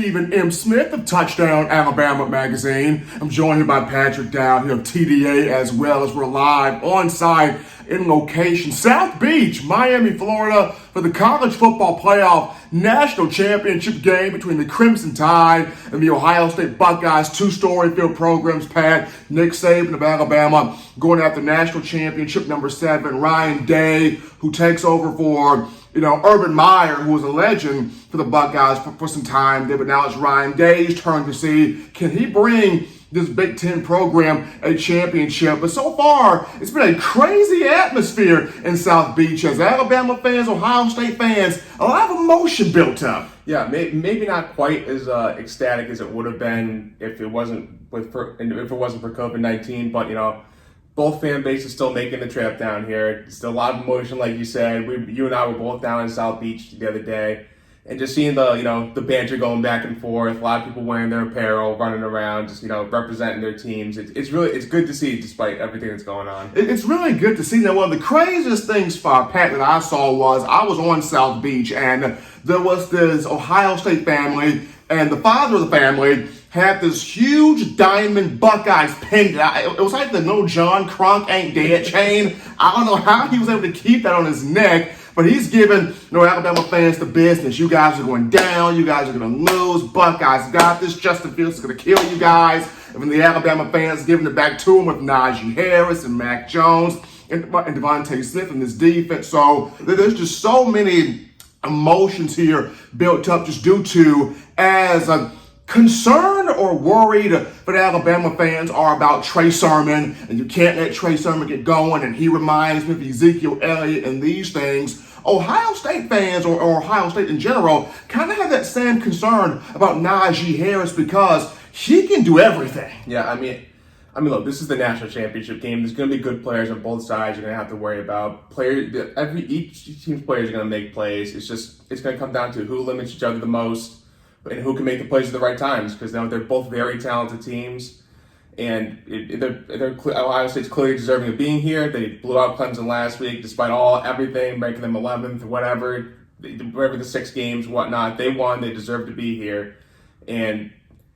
Stephen M. Smith of Touchdown Alabama Magazine. I'm joined here by Patrick Dowd here of TDA, as well as we're live on site in location, South Beach, Miami, Florida, for the College Football Playoff National Championship game between the Crimson Tide and the Ohio State Buckeyes. Two-story field programs, Pat. Nick Saban of Alabama going after National Championship number 7. Ryan Day, who takes over for Urban Meyer, who was a legend for the Buckeyes for some time there, but now it's Ryan Day's turn to see, can he bring this Big Ten program a championship? But so far, it's been a crazy atmosphere in South Beach as Alabama fans, Ohio State fans, a lot of emotion built up. Yeah, maybe not quite as ecstatic as it would have been if it wasn't for COVID-19, but both fan bases still making the trip down here. Still a lot of emotion, like you said. You and I were both down in South Beach the other day, and just seeing the banter going back and forth. A lot of people wearing their apparel, running around, just representing their teams. It's good to see, despite everything that's going on. It's really good to see. Now, one of the craziest things, Pat, that I saw was I was on South Beach, and there was this Ohio State family, and the father of the family had this huge diamond Buckeyes pendant. It was like the "No John Crunk Ain't Dead" chain. I don't know how he was able to keep that on his neck, but he's giving Alabama fans the business. You guys are going down. You guys are going to lose. Buckeyes got this. Justin Fields is going to kill you guys. And then the Alabama fans giving it back to him with Najee Harris and Mac Jones and Devontae Smith in this defense. So there's just so many emotions here built up just due to as a concerned or worried but Alabama fans are about Trey Sermon, and you can't let Trey Sermon get going, and he reminds me of Ezekiel Elliott and these things. Ohio State fans or Ohio State in general kind of have that same concern about Najee Harris because he can do everything. Yeah, I mean, look, this is the national championship game. There's going to be good players on both sides. You're going to have to worry about each team's players are going to make plays. It's going to come down to who limits each other the most and who can make the plays at the right times, because they're both very talented teams, and Ohio State's clearly deserving of being here. They blew out Clemson last week, despite everything, making them 11th, whatever the 6 games, whatnot. They won. They deserve to be here, and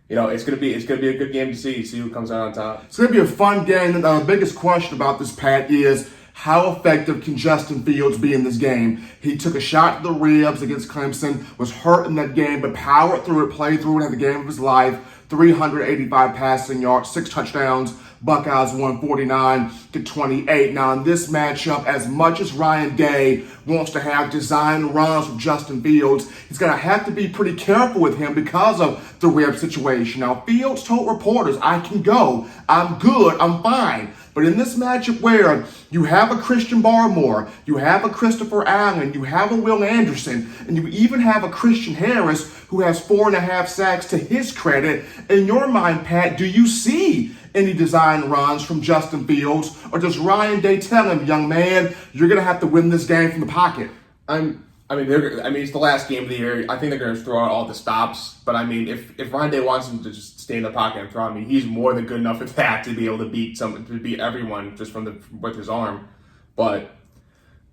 it's gonna be a good game to see who comes out on top. It's gonna be a fun game. And the biggest question about this, Pat, is how effective can Justin Fields be in this game? He took a shot to the ribs against Clemson, was hurt in that game, but powered through it, played through it, had the game of his life. 385 passing yards, 6 touchdowns. Buckeyes won 49-28. Now, in this matchup, as much as Ryan Day wants to have design runs with Justin Fields, he's going to have to be pretty careful with him because of the rib situation. Now, Fields told reporters, "I can go. I'm good. I'm fine." But in this matchup where you have a Christian Barmore, you have a Christopher Allen, you have a Will Anderson, and you even have a Christian Harris who has 4.5 sacks to his credit, in your mind, Pat, do you see any design runs from Justin Fields, or does Ryan Day tell him, "Young man, you're going to have to win this game from the pocket"? It's the last game of the year. I think they're going to throw out all the stops. But if Ryan Day wants him to just stay in the pocket and throw, he's more than good enough at that to be able to beat everyone just with his arm. But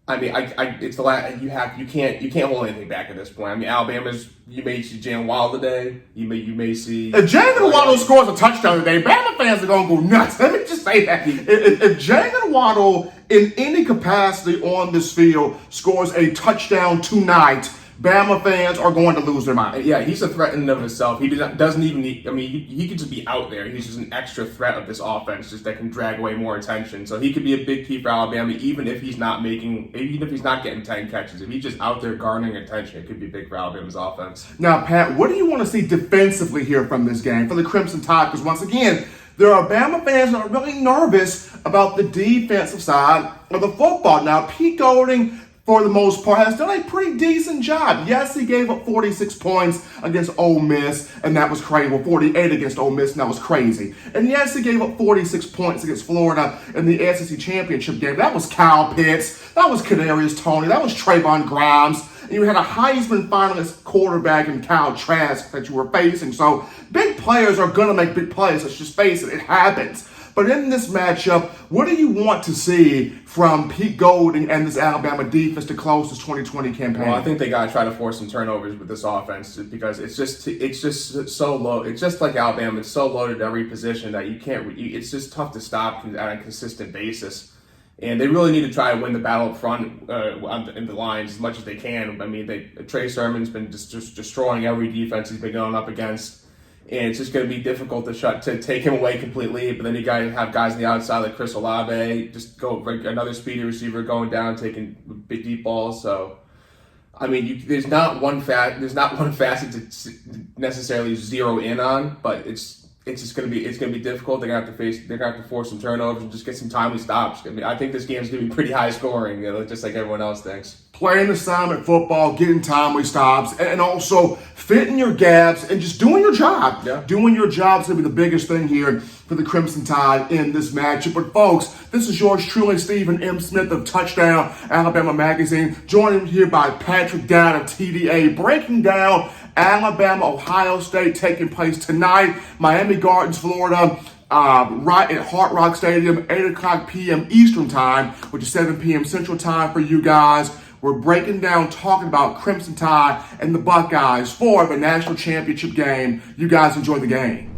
it's the last. You can't hold anything back at this point. Alabama's. You may see Jalen Waddle today. You may see. If Jalen Waddle scores a touchdown today, Bama fans are gonna go nuts. Let me just say that. If Jalen Waddle in any capacity on this field scores a touchdown tonight, Bama fans are going to lose their mind. Yeah, he's a threat in and of himself. He doesn't even need. He could just be out there. He's just an extra threat of this offense, just that can drag away more attention. So he could be a big key for Alabama, even if he's not getting 10 catches. If he's just out there garnering attention, it could be big for Alabama's offense. Now, Pat, what do you want to see defensively here from this game for the Crimson Tide? Because once again, there are Bama fans that are really nervous about the defensive side of the football. Now, Pete Golding, for the most part, has done a pretty decent job. Yes, he gave up 46 points against Ole Miss, and that was crazy. Well, 48 against Ole Miss, and that was crazy. And yes, he gave up 46 points against Florida in the SEC Championship game. That was Kyle Pitts. That was Kadarius Toney. That was Trayvon Grimes. And you had a Heisman finalist quarterback in Kyle Trask that you were facing. So big players are going to make big plays. Let's just face it. It happens. But in this matchup, what do you want to see from Pete Golding and this Alabama defense to close this 2020 campaign? Well, I think they got to try to force some turnovers with this offense because it's just so low. It's just like Alabama. It's so loaded at every position that you can't. It's just tough to stop on a consistent basis. And they really need to try to win the battle up front in the lines as much as they can. I mean, Trey Sermon's been just destroying every defense he's been going up against. And it's just going to be difficult to take him away completely. But then you got to have guys on the outside like Chris Olave, just go another speedy receiver going down, taking big deep balls. So, I mean, there's not one facet to necessarily zero in on, but it's just going to be difficult. They're going to have to force some turnovers and just get some timely stops. I mean, I think this game's going to be pretty high scoring, just like everyone else thinks. Playing assignment football, getting timely stops, and also fitting your gaps and just doing your job. Yeah. Doing your job is going to be the biggest thing here for the Crimson Tide in this matchup. But folks, this is yours truly, Stephen M. Smith of Touchdown Alabama Magazine, joined here by Patrick Down of TDA, breaking down Alabama, Ohio State taking place tonight, Miami Gardens, Florida, right at Hard Rock Stadium, 8 o'clock p.m. Eastern Time, which is 7 p.m. Central Time for you guys. We're breaking down, talking about Crimson Tide and the Buckeyes for the national championship game. You guys enjoy the game.